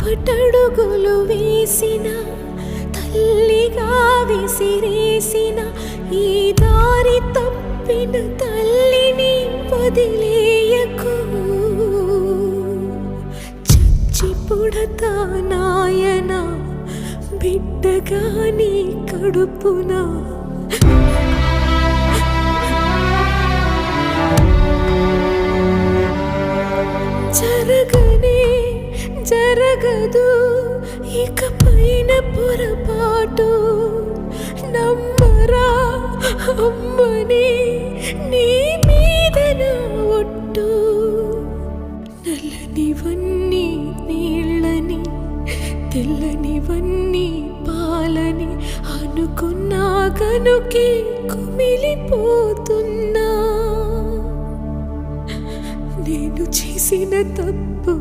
తప్పటడుగులు వేసిన తల్లిగా విసిరేసిన ఈ దారి తప్పిన తల్లిని వదిలేయకు. చచ్చి పుడతా నాయన బిడ్డగా నీ కడుపున. జరగనే జరగదు ఇకపైన పొరపాటు. నమ్మరా అమ్మని నీ మీద నా ఒట్టు. నల్లనివన్నీ నీళ్ళని తెల్లనివన్నీ పాలని అనుకున్నా గనుకే కుమిలిపోతున్నా. నేను చేసిన తప్పు